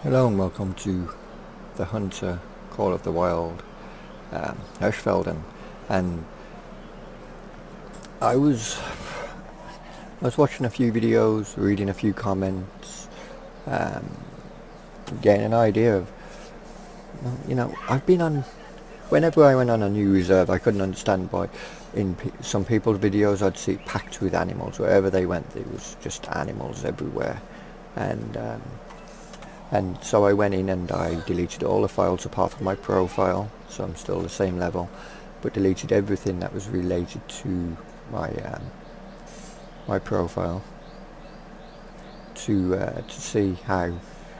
Hello and welcome to the Hunter Call of the Wild, Hirschfelden. And I was watching a few videos, reading a few comments, um, getting an idea of, I've been on, whenever I went on a new reserve, I couldn't understand why in some people's videos I'd see it packed with animals. Wherever they went, there was just animals everywhere. And so I went in and I deleted all the files apart from my profile, so I'm still the same level, but deleted everything that was related to my profile to see how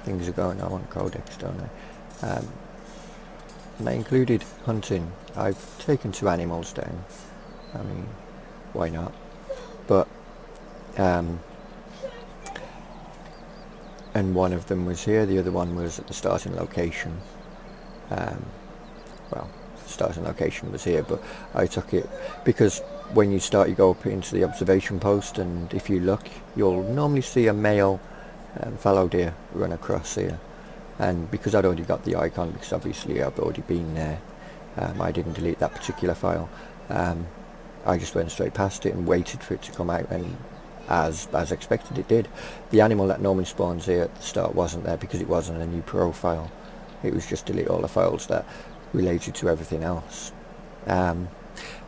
things are going. I want codex, don't I? And that included hunting. I've taken 2 animals down. I mean, why not? But and one of them was here, the other one was at the starting location. Well, the starting location was here, but I took it because when you start, you go up into the observation post, and if you look, you'll normally see a male fallow deer run across here. And because I'd already got the icon, because obviously I've already been there, I didn't delete that particular file. I just went straight past it and waited for it to come out, and as expected it did. The animal that normally spawns here at the start wasn't there because it wasn't a new profile. It was just delete all the files that related to everything else.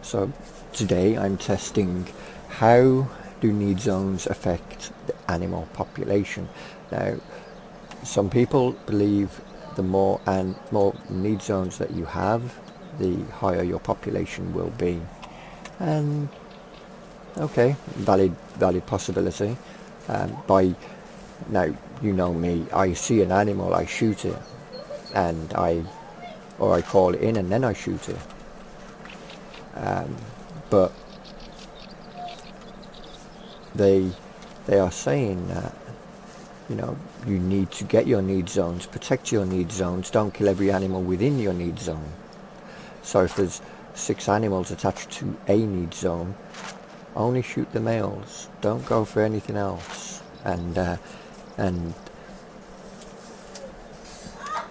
So today I'm testing how do need zones affect the animal population. Now, some people believe the more need zones that you have, the higher your population will be. And okay, valid possibility. By now, you know me, I see an animal, I shoot it, and I call it in and then I shoot it. But they are saying that, you need to get your need zones, protect your need zones, don't kill every animal within your need zone. So if there's 6 animals attached to a need zone, only shoot the males, don't go for anything else, and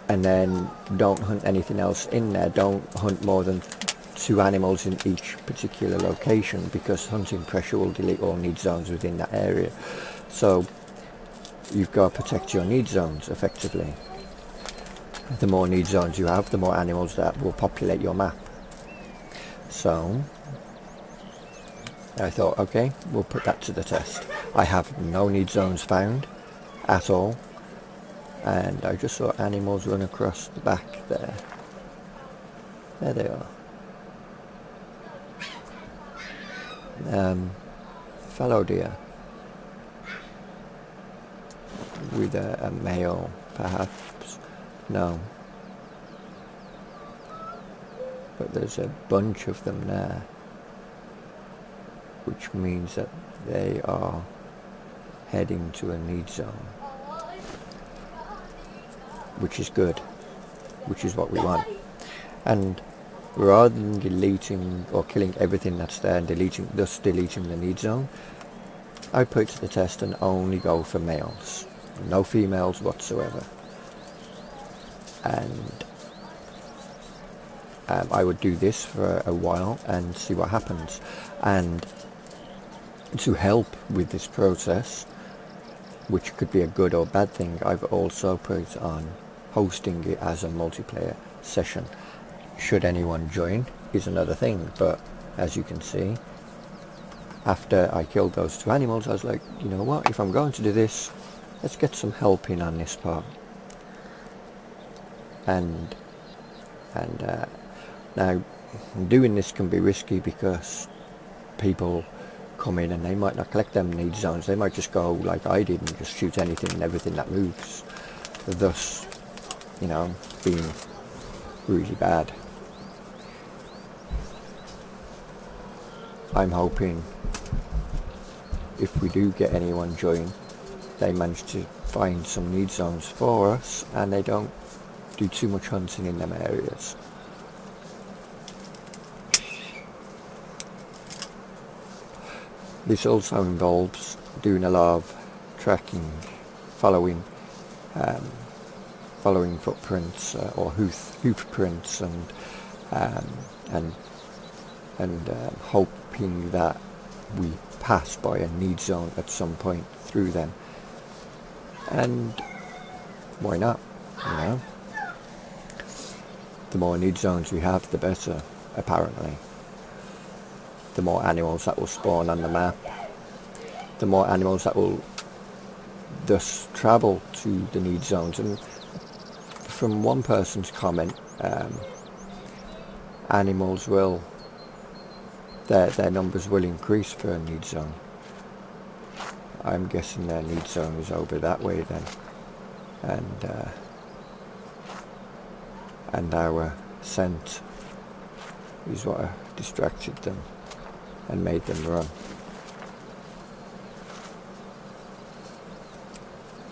then don't hunt anything else in there. Don't hunt more than 2 animals in each particular location, because hunting pressure will delete all need zones within that area. So you've got to protect your need zones effectively. The more need zones you have, the more animals that will populate your map. So I thought, okay, we'll put that to the test. I have no need zones found at all, and I just saw animals run across the back there. There they are. Fallow deer with a male, perhaps. No, but there's a bunch of them there, which means that they are heading to a need zone, which is good, which is what we want. And rather than deleting or killing everything that's there and deleting the need zone, I put it to the test and only go for males, no females whatsoever. And I would do this for a while and see what happens. And to help with this process, which could be a good or bad thing, I've also put on hosting it as a multiplayer session. Should anyone join is another thing, but as you can see, after I killed those 2 animals, I was like, you know what, if I'm going to do this, let's get some help in on this part. And now doing this can be risky because people come in and they might not collect them need zones. They might just go like I did and just shoot anything and everything that moves, thus being really bad. I'm hoping if we do get anyone join, they manage to find some need zones for us and they don't do too much hunting in them areas. This also involves doing a lot of tracking, following following footprints or hoof prints, um, and hoping that we pass by a need zone at some point through them. And why not? You know, the more need zones we have, the better, apparently. The more animals that will spawn on the map, the more animals that will thus travel to the need zones. And from one person's comment, animals will, their numbers will increase for a need zone. I'm guessing their need zone is over that way then, and our scent is what distracted them and made them run.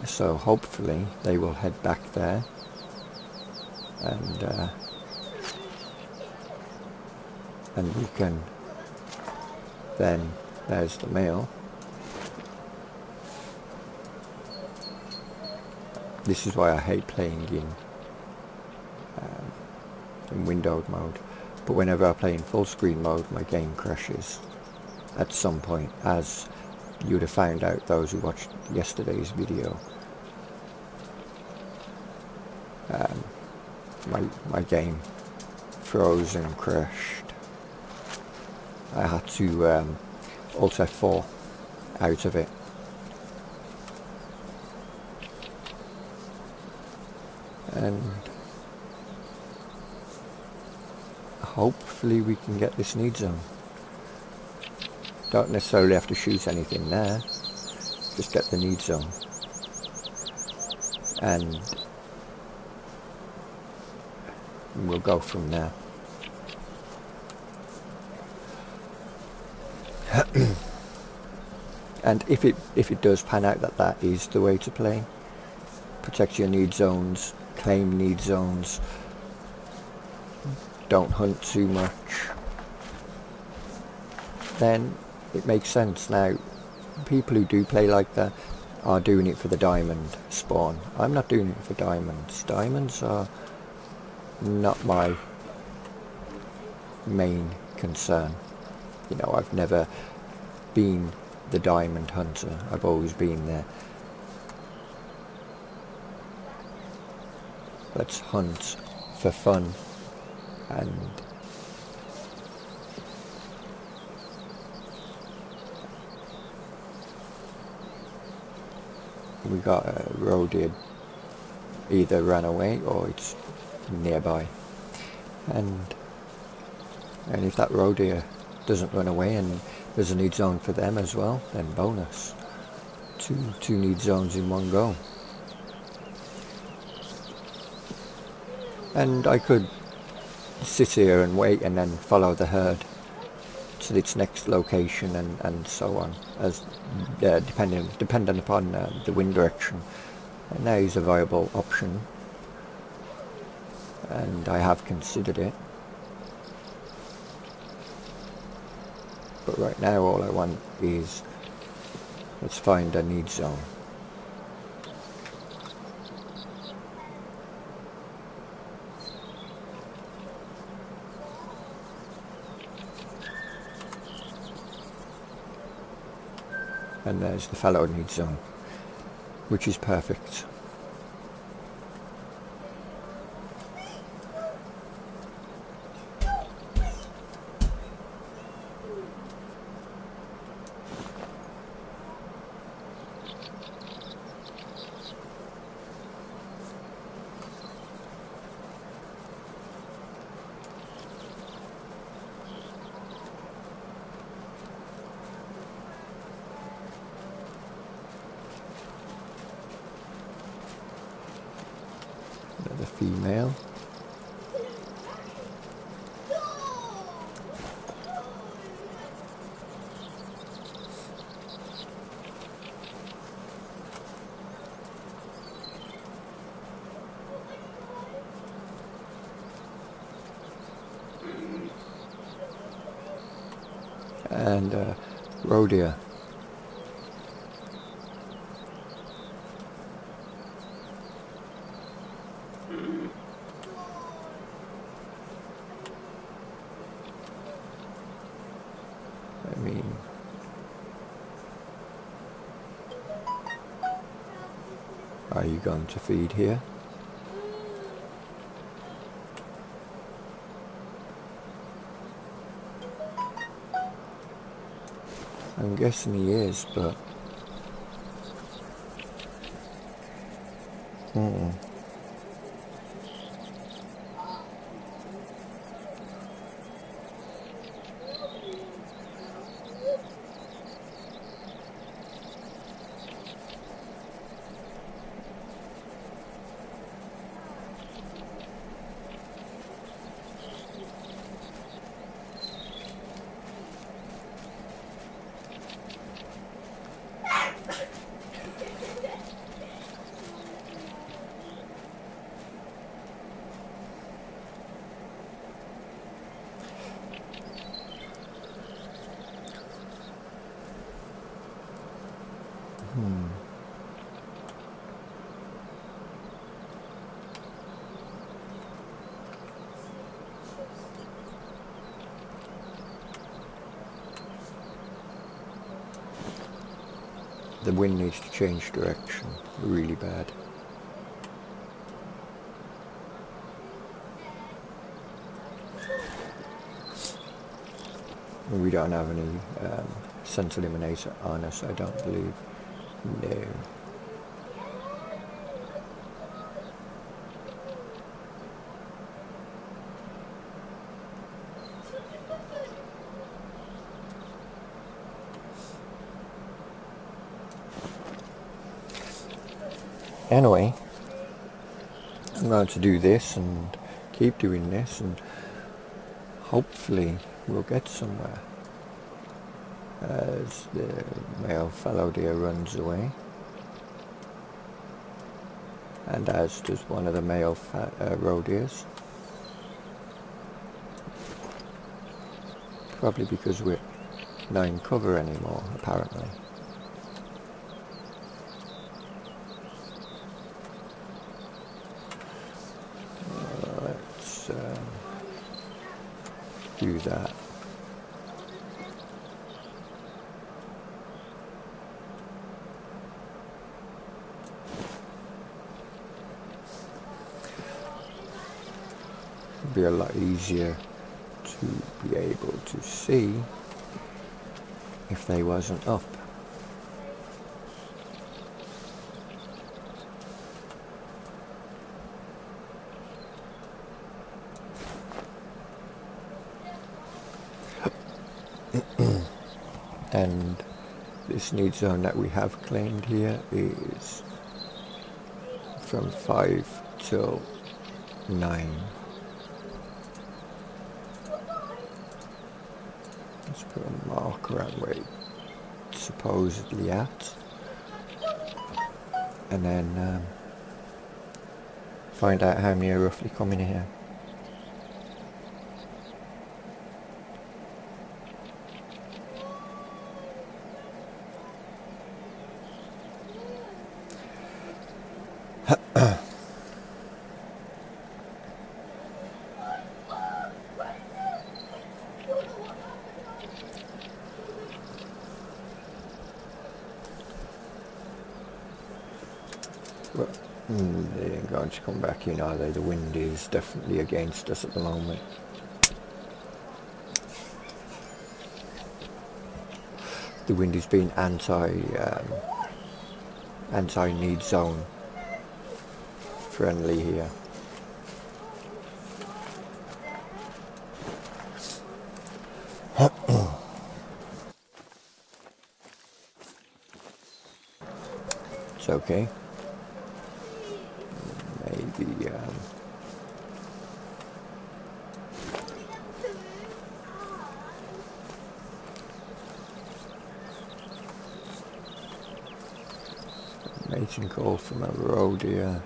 So hopefully they will head back there, and we can then, there's the male. This is why I hate playing in windowed mode, but whenever I play in full screen mode my game crashes at some point, as you would have found out those who watched yesterday's video. My game froze and crashed. I had to Alt F4 out of it. And hopefully we can get this need zone. Don't necessarily have to shoot anything there, just get the need zone. And we'll go from there. And if it does pan out that is the way to play, protect your need zones, claim need zones, don't hunt too much, then it makes sense. Now, people who do play like that are doing it for the diamond spawn. I'm not doing it for diamonds. Diamonds are not my main concern. You know, I've never been the diamond hunter. I've always been there. Let's hunt for fun, and we got a roe deer either ran away or it's nearby, and if that roe deer doesn't run away and there's a need zone for them as well, then bonus. Two need zones in one go. And I could sit here and wait and then follow the herd to its next location and so on, as depending upon the wind direction. And that is a viable option, and I have considered it. But right now all I want is, let's find a need zone. And there's the fallow need zone, which is perfect. The female. And roe deer. Are you going to feed here? I'm guessing he is, but... The wind needs to change direction really bad. We don't have any scent eliminator on us, I don't believe. No. Anyway, I'm going to do this and keep doing this, and hopefully we'll get somewhere as the male fallow deer runs away, and as does one of the male roe deers, probably because we're not in cover anymore apparently. Let's do that. It'd be a lot easier to be able to see if they wasn't up. And this need zone that we have claimed here is from 5 till 9. Let's put a marker on where it's supposedly at, and then find out how many are roughly coming here. Well, they ain't going to come back in, are they? The wind is definitely against us at the moment. The wind is being anti-need zone friendly here. It's okay. Maybe mating call from a roe deer.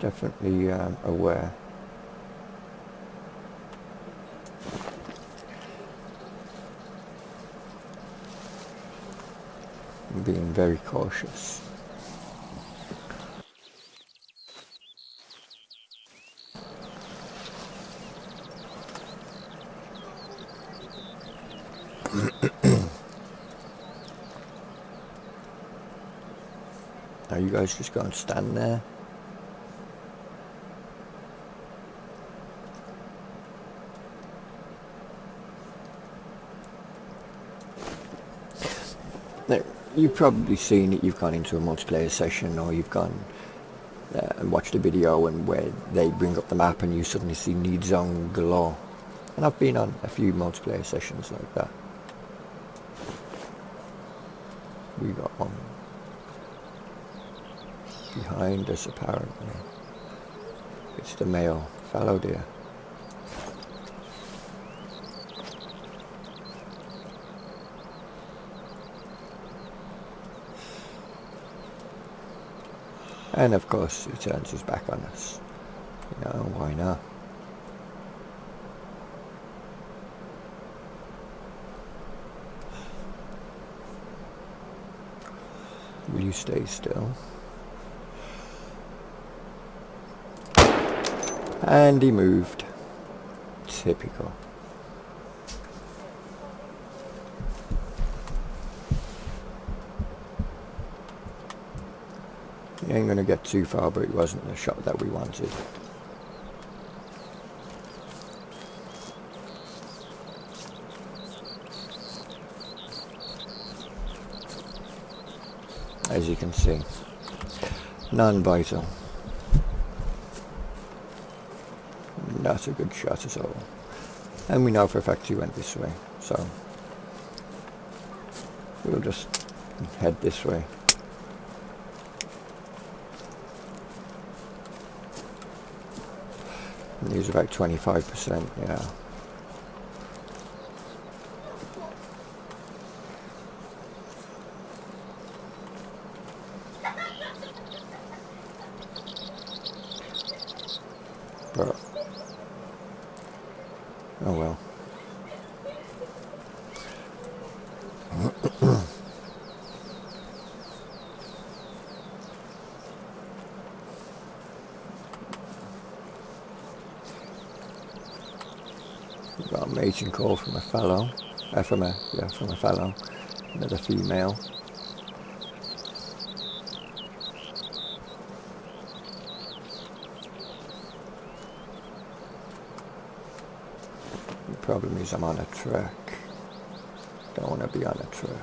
definitely aware. And being very cautious. Are you guys just going to stand there? Now, you've probably seen it, you've gone into a multiplayer session, or you've gone and watched a video and where they bring up the map and you suddenly see need zone galore. And I've been on a few multiplayer sessions like that. We got one behind us apparently. It's the male fallow deer. And of course he turns his back on us. You know, why not? Will you stay still? And he moved. Typical. He ain't gonna get too far, but it wasn't the shot that we wanted. As you can see, non-vital. Not a good shot at all. And we know for a fact he went this way, so we'll just head this way. And he's about 25%, yeah. But, oh well. We've got a mating call from a fallow, from a fallow, another female. The problem is I'm on a track. Don't want to be on a track.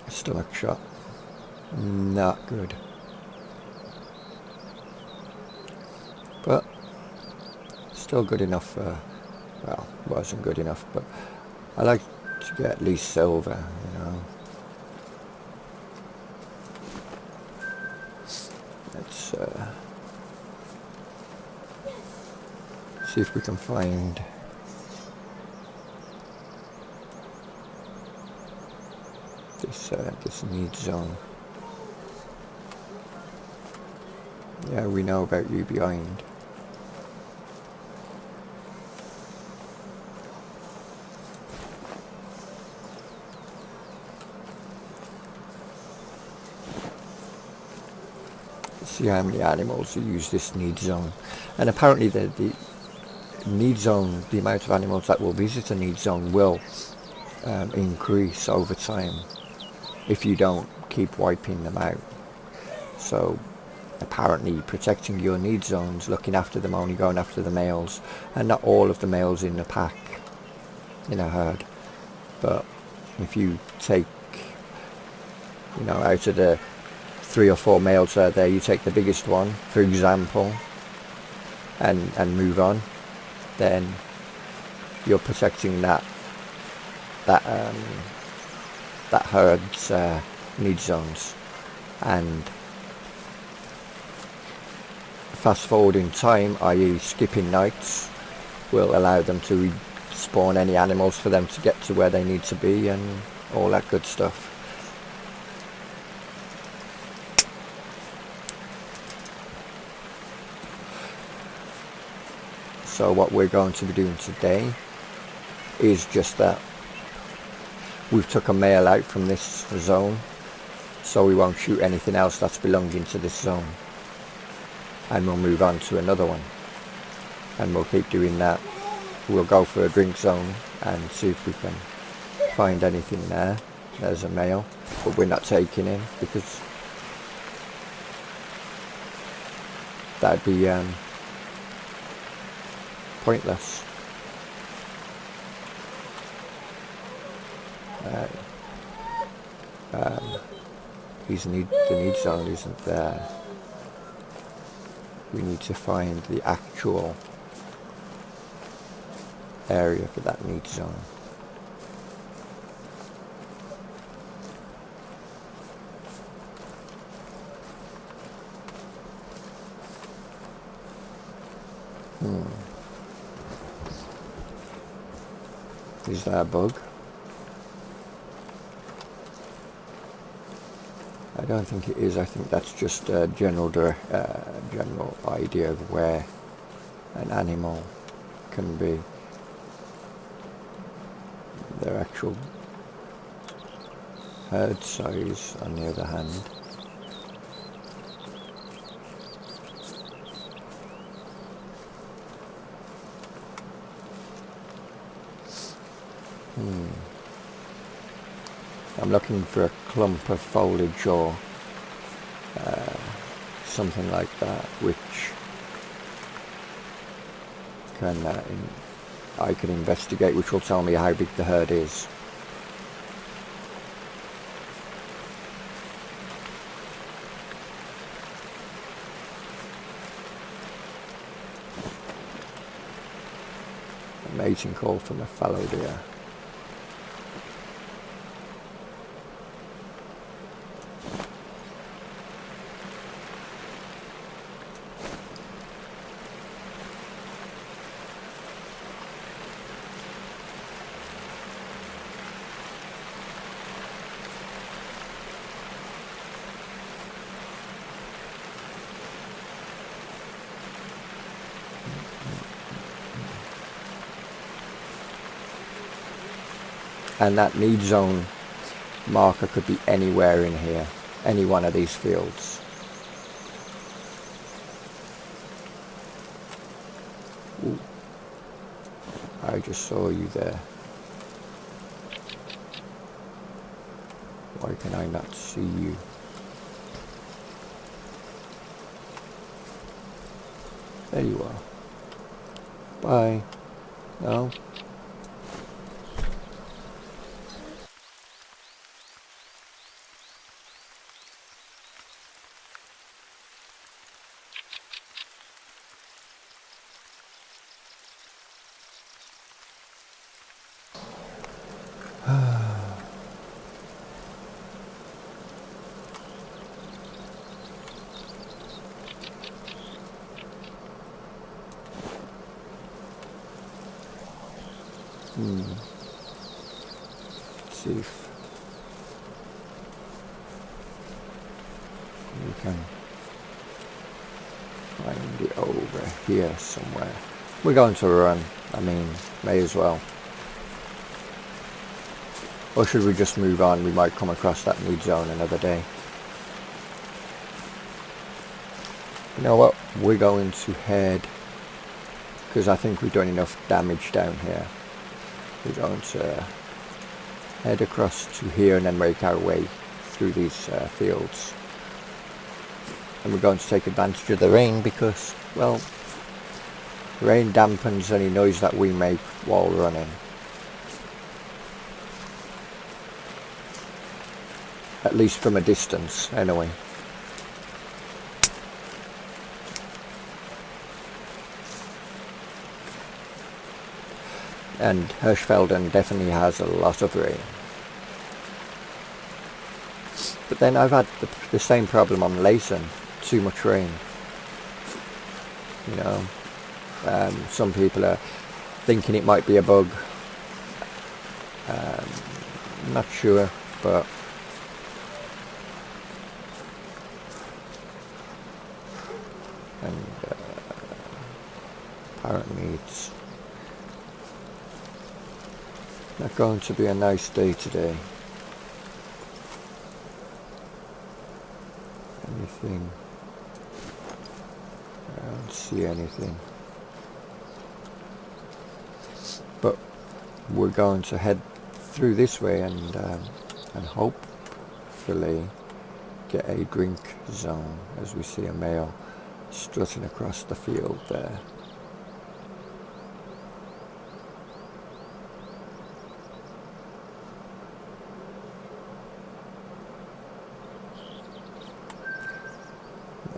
Stomach shot. Not good. But still good enough for, well, wasn't good enough, but I like to get at least silver, you know. Let's see if we can find this need zone. Yeah, we know about you behind. Let's see how many animals use this need zone. And apparently the need zone, the amount of animals that will visit a need zone will increase over time if you don't keep wiping them out. So apparently protecting your need zones, looking after them, only going after the males, and not all of the males in the pack, in a herd. But if you take, you know, out of the 3 or 4 males that are there, you take the biggest one, for example, and move on, then you're protecting that herd's need zones. And fast forwarding time, i.e. skipping nights, will allow them to respawn any animals for them to get to where they need to be and all that good stuff. So what we're going to be doing today is just that. We've took a male out from this zone, so we won't shoot anything else that's belonging to this zone. And we'll move on to another one. And we'll keep doing that. We'll go for a drink zone and see if we can find anything there. There's a male, but we're not taking him because that'd be pointless. The need zone isn't there. We need to find the actual area for that need zone. Is that a bug? I don't think it is. I think that's just a general idea of where an animal can be. Their actual herd size, on the other hand, I'm looking for a clump of foliage or something like that, which I can investigate, which will tell me how big the herd is. A mating call from a fallow deer. And that need zone marker could be anywhere in here, any one of these fields. Ooh. I just saw you there. Why can I not see you? There you are. Bye. No? Let's see if we can find it over here somewhere. We're going to run. I mean, may as well. Or should we just move on? We might come across that need zone another day. You know what? We're going to head, because I think we've done enough damage down here. We're going to head across to here and then make our way through these fields. And we're going to take advantage of the rain because, well, rain dampens any noise that we make while running. At least from a distance, anyway. And Hirschfelden definitely has a lot of rain. But then I've had the same problem on Layton, too much rain. You know, some people are thinking it might be a bug. Not sure, but apparently it's not going to be a nice day today. Anything? I don't see anything. But we're going to head through this way and hopefully get a drink zone as we see a male strutting across the field there.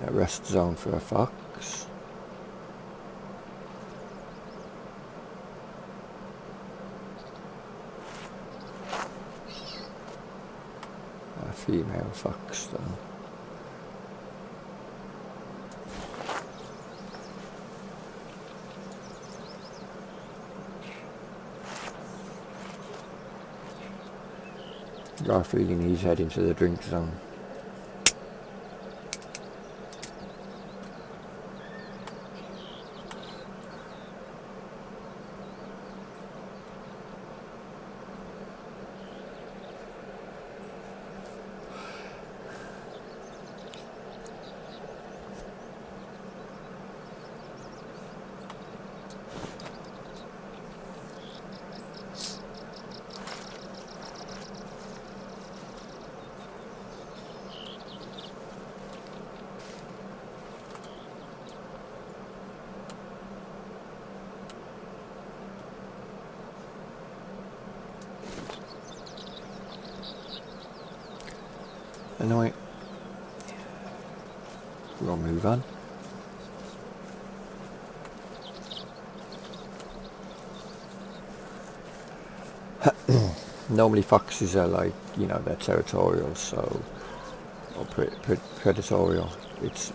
A rest zone for a fox. A female fox though. Got a feeling he's heading to the drink zone. Anyway, we'll move on. Normally foxes are like, you know, they're territorial, so, or predatorial. It's,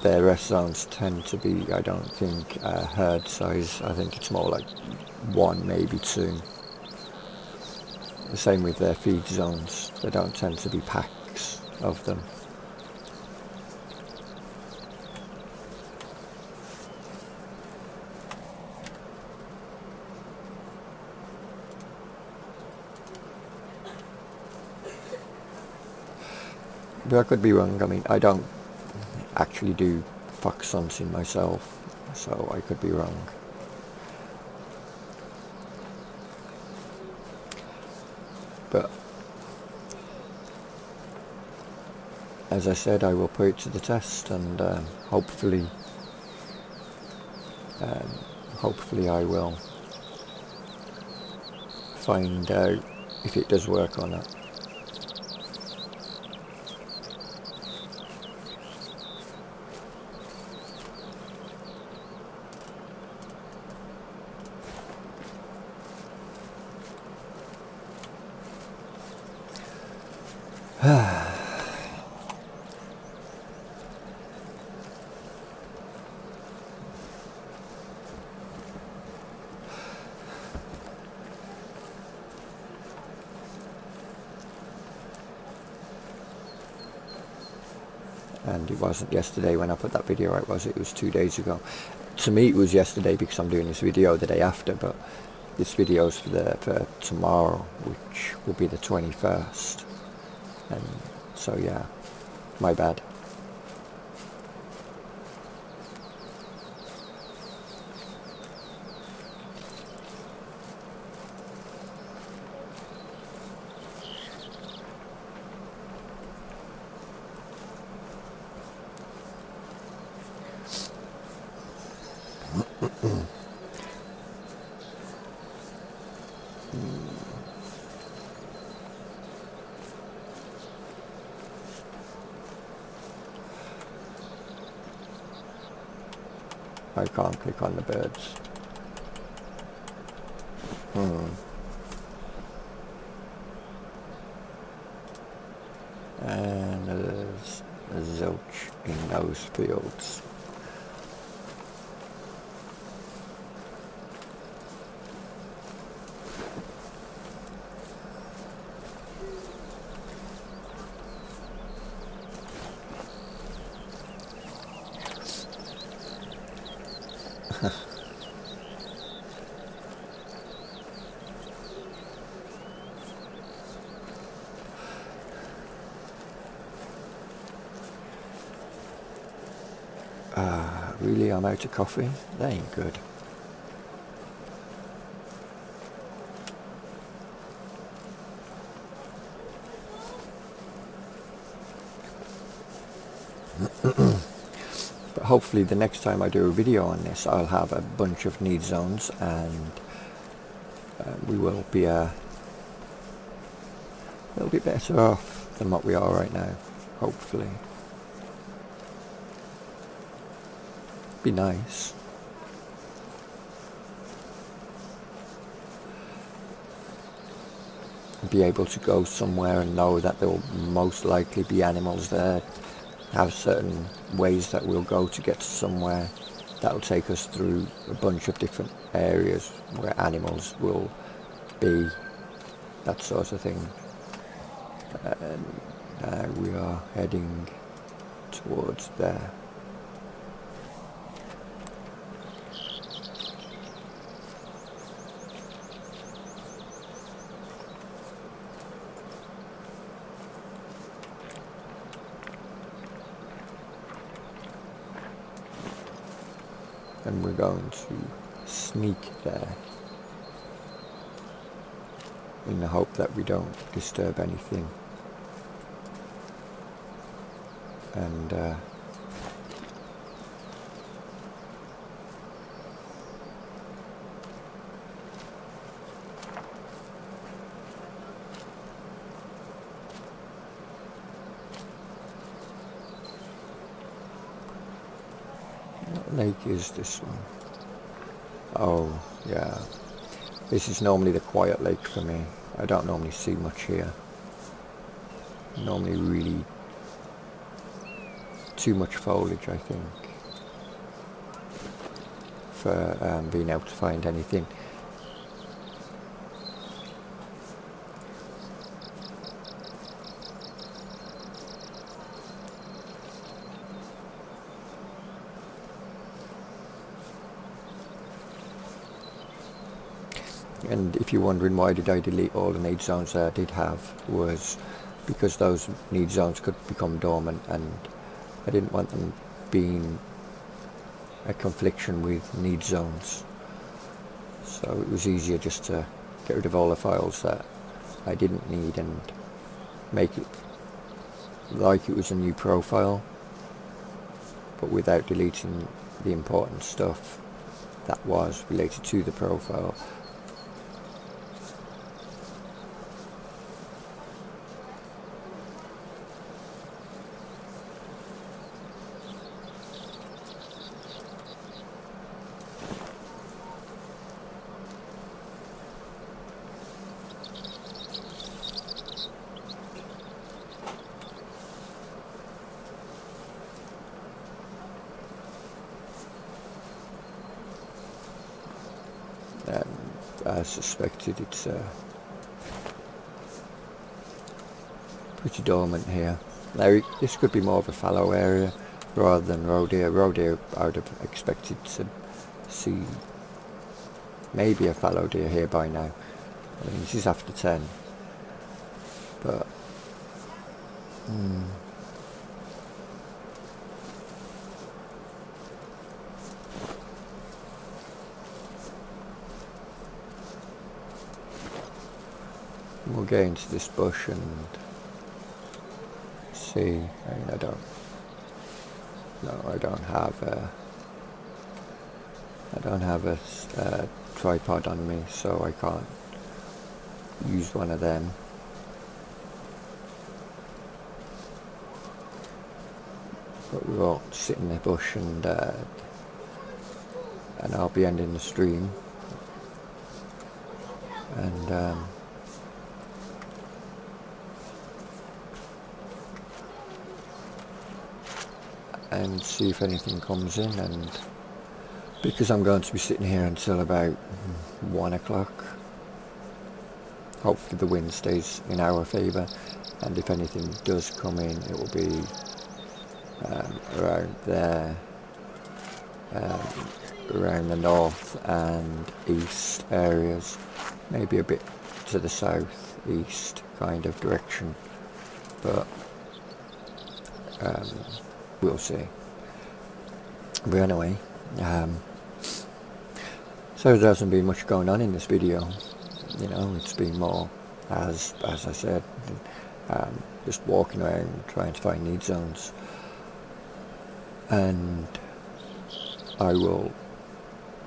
their rest zones tend to be, I don't think, herd size. I think it's more like 1, maybe 2. The same with their feed zones. They don't tend to be packs of them. But I could be wrong. I mean, I don't actually do fox hunting myself, so I could be wrong. But as I said, I will put it to the test, and hopefully I will find out if it does work or not. And it wasn't yesterday when I put that video out, was it? It was 2 days ago. To me it was yesterday because I'm doing this video the day after, but this video's for tomorrow, which will be the 21st. And so yeah, my bad. I can't click on the birds. And there's a zilch in those fields. Really, I'm out of coffee? That ain't good. But hopefully the next time I do a video on this, I'll have a bunch of need zones, and we will be a little bit better off than what we are right now, hopefully. Be nice. Be able to go somewhere and know that there will most likely be animals there. Have certain ways that we'll go to get to somewhere. That'll take us through a bunch of different areas where animals will be, that sort of thing. And now we are heading towards there. And we're going to sneak there in the hope that we don't disturb anything. And what lake is this one? Oh, yeah. This is normally the quiet lake for me. I don't normally see much here. Normally really too much foliage, I think, for being able to find anything. And if you're wondering why did I delete all the need zones that I did have, was because those need zones could become dormant, and I didn't want them being a confliction with need zones. So it was easier just to get rid of all the files that I didn't need and make it like it was a new profile, but without deleting the important stuff that was related to the profile. I suspected it's pretty dormant here. Now this could be more of a fallow area rather than roe deer. Roe deer I would have expected to see maybe a fallow deer here by now. I mean, this is after 10, but we'll get into this bush and see. I mean, I don't have a tripod on me, so I can't use one of them. But we won't sit in the bush and I'll be ending the stream. and see if anything comes in. And because I'm going to be sitting here until about 1 o'clock, hopefully the wind stays in our favour, and if anything does come in, it will be around there, around the north and east areas, maybe a bit to the south east kind of direction, but we'll see. But anyway, so there hasn't been much going on in this video. You know, it's been more, as I said, just walking around trying to find need zones, and I will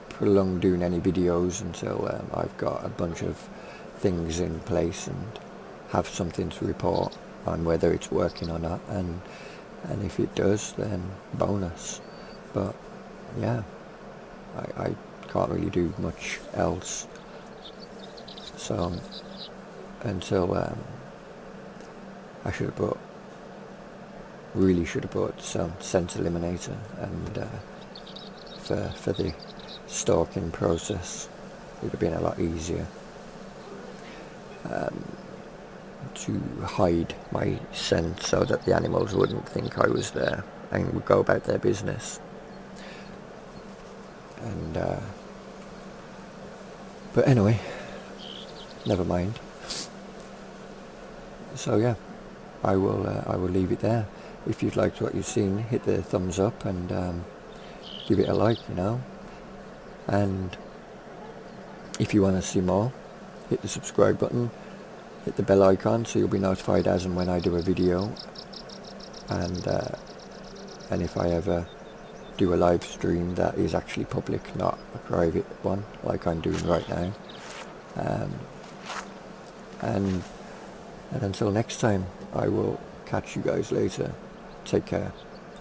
prolong doing any videos until I've got a bunch of things in place and have something to report on whether it's working or not, and if it does, then bonus. But yeah, I can't really do much else, so until I should have really should have bought some scent eliminator, and for the stalking process it would have been a lot easier to hide my scent so that the animals wouldn't think I was there and would go about their business. And but anyway, never mind. So yeah, I will leave it there. If you'd liked what you've seen, hit the thumbs up and give it a like, you know. And if you want to see more, hit the subscribe button, hit the bell icon so you'll be notified as and when I do a video. And if I ever do a live stream that is actually public, not a private one like I'm doing right now. And until next time, I will catch you guys later. Take care.